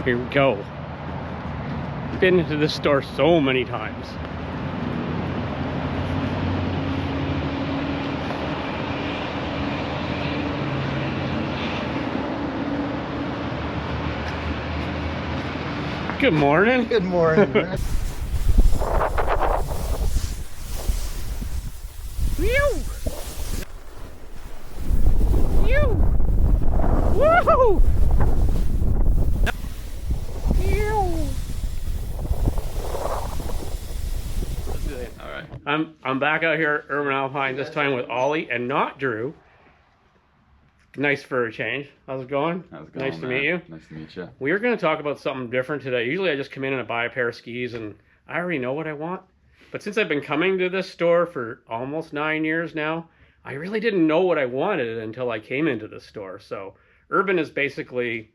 Here we go. Been into this store so many times. Good morning. Good morning. Whew. Whew. Woohoo! I'm back out here at Urban Alpine, this time with Ollie and not Drew. Nice for a change. How's it going? How's it going, Nice to meet you. Nice to meet you. We are going to talk about something different today. Usually I just come in and I buy a pair of skis and I already know what I want. But since I've been coming to this store for almost 9 years now, I really didn't know what I wanted until I came into the store. So Urban has basically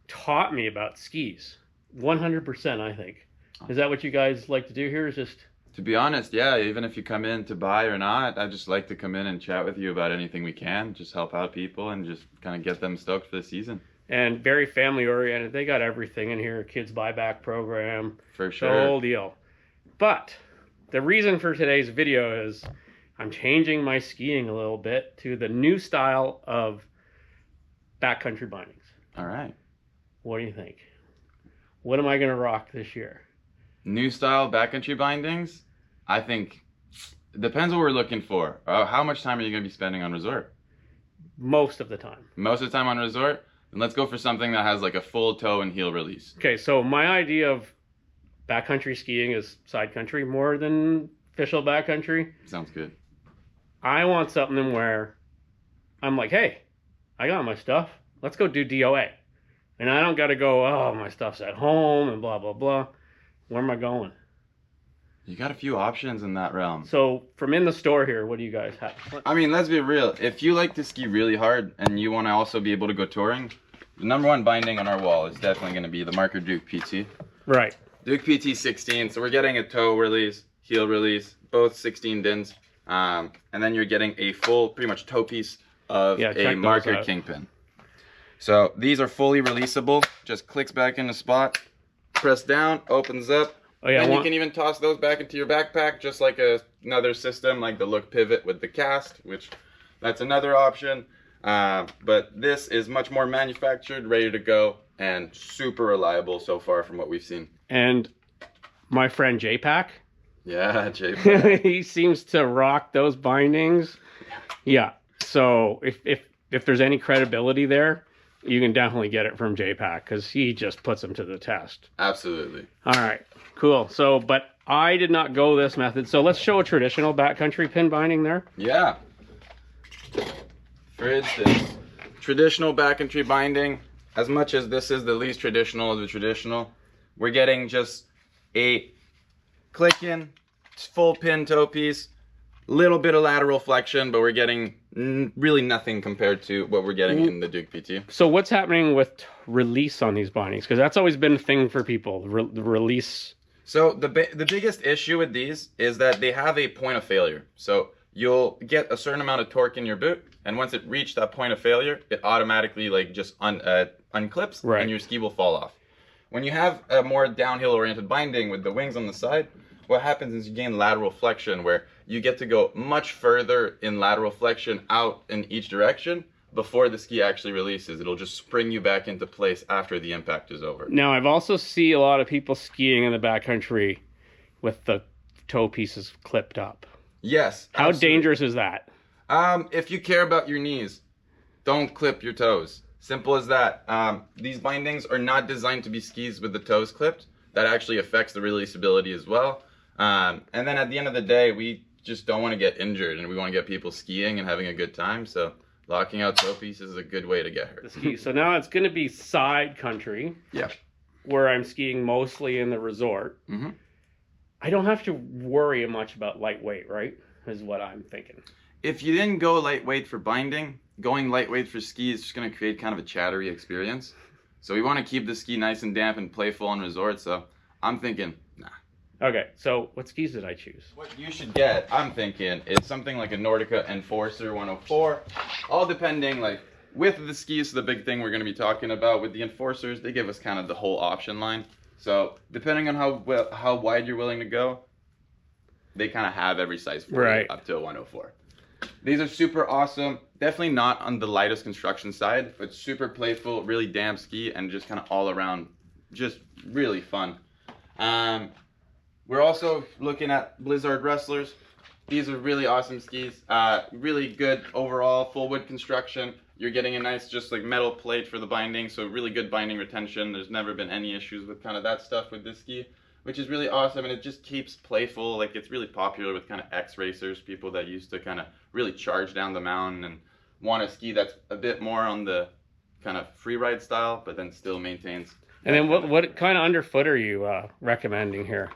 taught me about skis. 100%, I think. Is that what you guys like to do here? Is just... To be honest, yeah, even if you come in to buy or not, I just like to come in and chat with you about anything we can, just help out people and just kind of get them stoked for the season. And very family oriented. They got everything in here. Kids buyback program. For sure. The whole deal. But the reason for today's video is I'm changing my skiing a little bit to the new style of backcountry bindings. All right. What do you think? What am I going to rock this year? New style backcountry bindings? I think it depends what we're looking for. How much time are you going to be spending on resort? Most of the time. Most of the time on resort? Then let's go for something that has like a full toe and heel release. Okay, so my idea of backcountry skiing is side country more than official backcountry. Sounds good. I want something where I'm like, hey, I got my stuff. Let's go do DOA. And I don't got to go, oh, my stuff's at home and blah, blah, blah. Where am I going? You got a few options in that realm. So from in the store here, what do you guys have? I mean, let's be real. If you like to ski really hard and you want to also be able to go touring, the number one binding on our wall is definitely going to be the Marker Duke PT. Right. Duke PT 16. So we're getting a toe release, heel release, both 16 dins. And then you're getting a full, pretty much toe piece of a Marker Kingpin. So these are fully releasable. Just clicks back in the spot, press down, opens up. Oh, yeah, and you can even toss those back into your backpack, just like another system, like the Look Pivot with the cast, which that's another option. But this is much more manufactured, ready to go, and super reliable so far from what we've seen. And my friend J-Pack. Yeah, J-Pack. He seems to rock those bindings. Yeah. So if there's any credibility there, you can definitely get it from J-Pack because he just puts them to the test. Absolutely. All right. Cool. So, but I did not go this method. So let's show a traditional backcountry pin binding there. Yeah. For instance, traditional backcountry binding, as much as this is the least traditional of the traditional, we're getting just a click-in, full pin toe piece, little bit of lateral flexion, but we're getting really nothing compared to what we're getting in the Duke PT. So what's happening with release on these bindings? Because that's always been a thing for people, the release. So the biggest issue with these is that they have a point of failure. So you'll get a certain amount of torque in your boot, and once it reached that point of failure, it automatically like just unclips, right, and your ski will fall off. When you have a more downhill oriented binding with the wings on the side, what happens is you gain lateral flexion where you get to go much further in lateral flexion out in each direction before the ski actually releases. It'll just spring you back into place after the impact is over. Now, I've also seen a lot of people skiing in the backcountry with the toe pieces clipped up. Yes. How dangerous is that? If you care about your knees, don't clip your toes. Simple as that. These bindings are not designed to be skis with the toes clipped. That actually affects the releasability as well. And then at the end of the day, we just don't want to get injured and we want to get people skiing and having a good time. So locking out toe pieces is a good way to get hurt. So now it's going to be side country. Yeah. Where I'm skiing mostly in the resort. Mm-hmm. I don't have to worry much about lightweight, right? Is what I'm thinking. If you didn't go lightweight for binding, going lightweight for ski is just going to create kind of a chattery experience. So we want to keep the ski nice and damp and playful on resort. So I'm thinking, nah. Okay, so what skis did I choose? What you should get, I'm thinking, is something like a Nordica Enforcer 104. All depending, like, with the skis, the big thing we're going to be talking about with the Enforcers, they give us kind of the whole option line. So depending on how wide you're willing to go, they kind of have every size for you up to a 104. These are super awesome. Definitely not on the lightest construction side, but super playful, really damp ski, and just kind of all around, just really fun. We're also looking at Blizzard Wrestlers. These are really awesome skis. Really good overall full wood construction. You're getting a nice just like metal plate for the binding, so really good binding retention. There's never been any issues with kind of that stuff with this ski, which is really awesome, and it just keeps playful. Like, it's really popular with kind of ex-racers, people that used to kind of really charge down the mountain and want a ski that's a bit more on the kind of free ride style, but then still maintains. And then what kind of underfoot are you recommending here?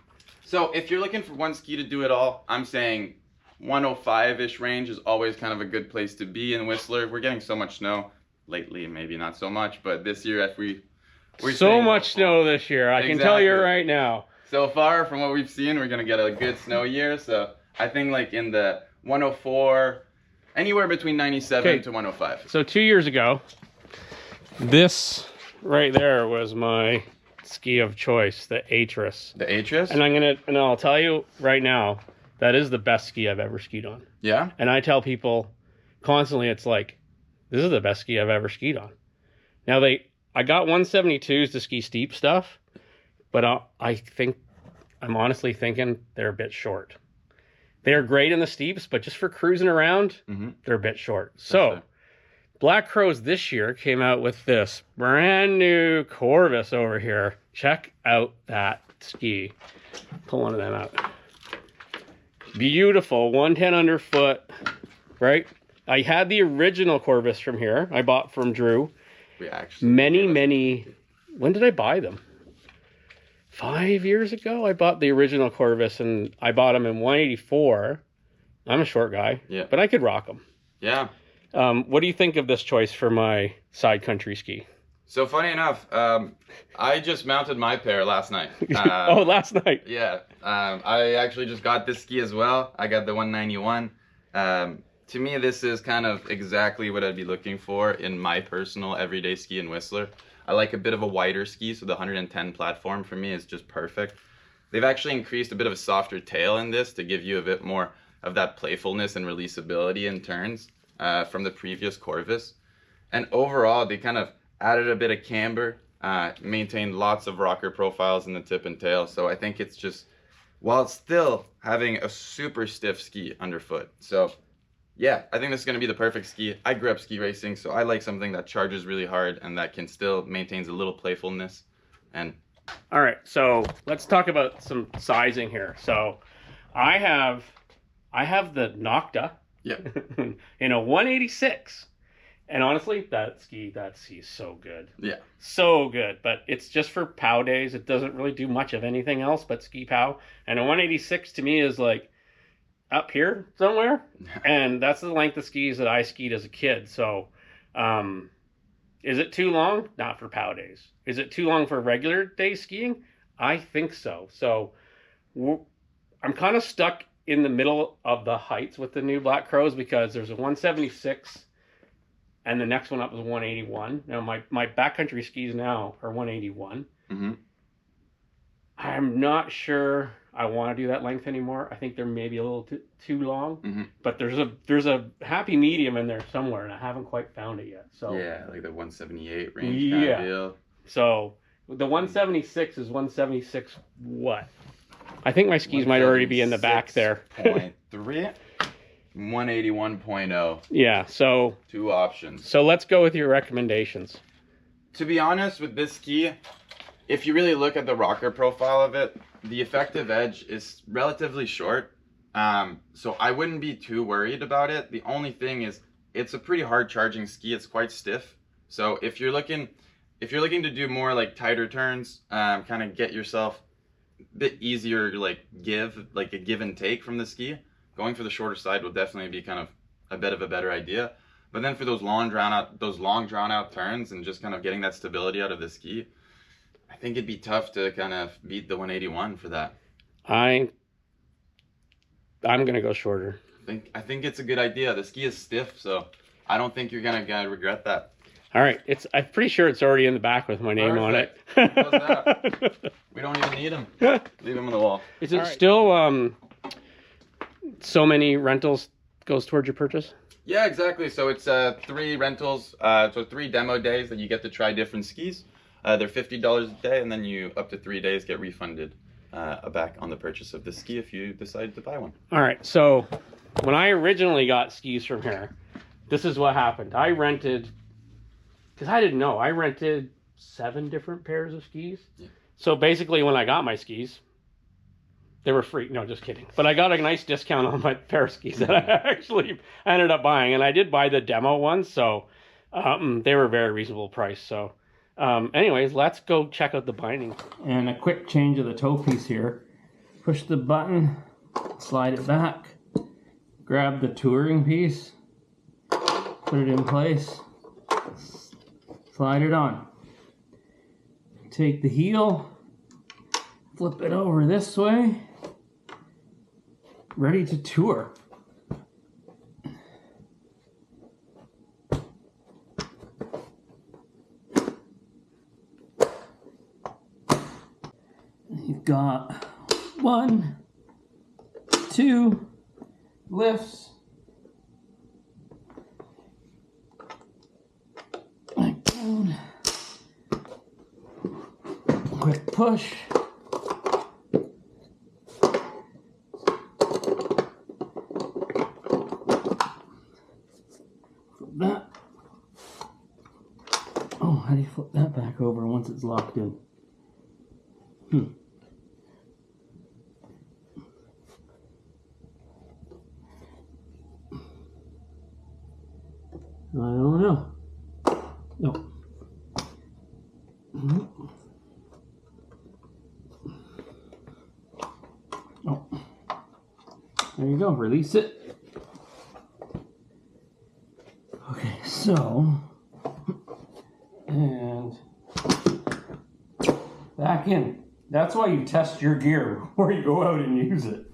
So if you're looking for one ski to do it all, I'm saying 105-ish range is always kind of a good place to be in Whistler. We're getting so much snow lately, maybe not so much, but this year if we're so much snow this year, I can tell you right now. So far from what we've seen, we're gonna get a good snow year. So I think like in the 104, anywhere between 97 to 105. So 2 years ago, this right there was my ski of choice, the Atris. The Atris? And I'll tell you right now, that is the best ski I've ever skied on. Yeah? And I tell people constantly, it's like, this is the best ski I've ever skied on. Now I got 172s to ski steep stuff, but I'm honestly thinking they're a bit short. They're great in the steeps, but just for cruising around, they're a bit short. So BlackCrows this year came out with this brand new Corvus over here. Check out that ski. Pull one of them out. Beautiful, 110 underfoot, right? I had the original Corvus from here. I bought from Drew. When did I buy them? 5 years ago, I bought the original Corvus, and I bought them in 184. I'm a short guy, but I could rock them. Yeah. What do you think of this choice for my side country ski? So funny enough, I just mounted my pair last night. Oh, last night? Yeah. I actually just got this ski as well. I got the 191. To me, this is kind of exactly what I'd be looking for in my personal everyday ski in Whistler. I like a bit of a wider ski, so the 110 platform for me is just perfect. They've actually increased a bit of a softer tail in this to give you a bit more of that playfulness and releasability in turns from the previous Corvus. And overall, they kind of added a bit of camber, maintained lots of rocker profiles in the tip and tail. So I think it's just, while it's still having a super stiff ski underfoot. So yeah, I think this is going to be the perfect ski. I grew up ski racing, so I like something that charges really hard and that can still maintains a little playfulness. And all right, so let's talk about some sizing here. So I have the Nocta in a 186. And honestly, that ski is so good. Yeah. So good. But it's just for POW days. It doesn't really do much of anything else but ski POW. And a 186 to me is like up here somewhere. And that's the length of skis that I skied as a kid. So is it too long? Not for POW days. Is it too long for regular day skiing? I think so. So I'm kind of stuck in the middle of the heights with the new BlackCrows because there's a 176 and the next one up is 181. Now my backcountry skis now are 181. I'm not sure I want to do that length anymore. I think they're maybe a little too long. But there's a happy medium in there somewhere, and I haven't quite found it yet. So yeah, like the 178 range kind of deal. So the 176 is 176 what? I think my skis might already be in the back there. 0.3. 181.0. Yeah, so 2 options. So let's go with your recommendations. To be honest with this ski, if you really look at the rocker profile of it, the effective edge is relatively short. So I wouldn't be too worried about it. The only thing is it's a pretty hard charging ski. It's quite stiff. So if you're looking to do more like tighter turns, kind of get yourself a bit easier like a give and take from the ski, going for the shorter side will definitely be kind of a bit of a better idea. But then for those long drawn out turns and just kind of getting that stability out of the ski, I think it'd be tough to kind of beat the 181 for that. I'm gonna go shorter. I think it's a good idea. The ski is stiff, so I don't think you're gonna regret that. All right, I'm pretty sure it's already in the back with my name Perfect. on it. How's that? We don't even need them. Leave them on the wall. Is it still so many rentals goes towards your purchase? Yeah, exactly. So it's 3 rentals, so 3 demo days that you get to try different skis. They're $50 a day, and then you up to 3 days get refunded back on the purchase of the ski if you decide to buy one. All right. So when I originally got skis from here, this is what happened. I rented, because I didn't know, I rented 7 different pairs of skis. Yeah. So basically, when I got my skis, they were free. No, just kidding. But I got a nice discount on my pair of skis that I actually ended up buying. And I did buy the demo ones, so they were a very reasonable price. So anyways, let's go check out the binding. And a quick change of the toe piece here. Push the button, slide it back, grab the touring piece, put it in place, slide it on. Take the heel, flip it over this way, ready to tour. You've got 1, 2 lifts, like down, quick push. That. Oh, how do you flip that back over once it's locked in? I don't know. No. Oh. There you go. Release it. Okay, so, and back in. That's why you test your gear before you go out and use it.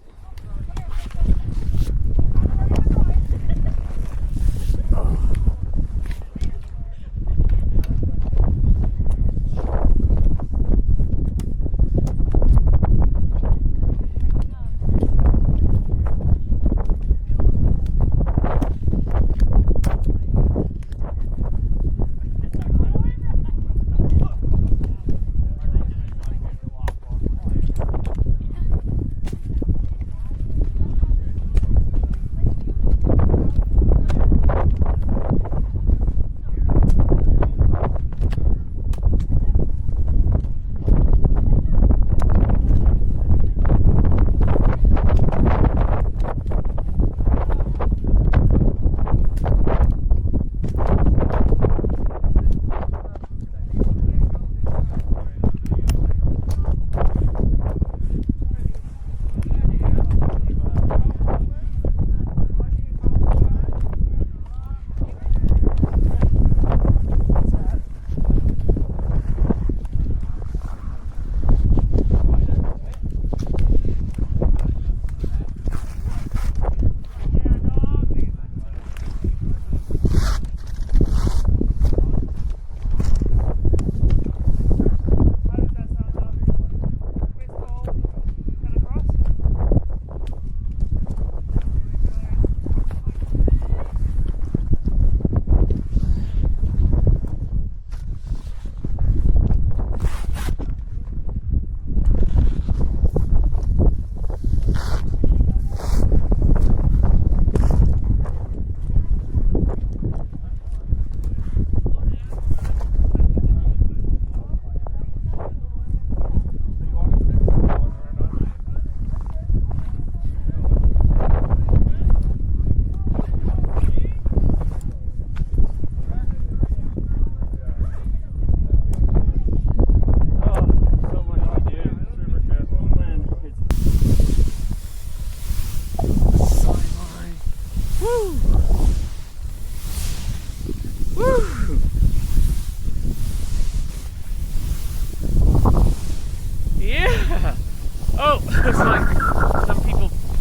Oh, it's like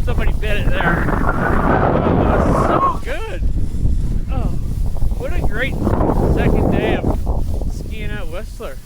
somebody bit it there. Oh, so good. Oh, what a great Second day of skiing at Whistler.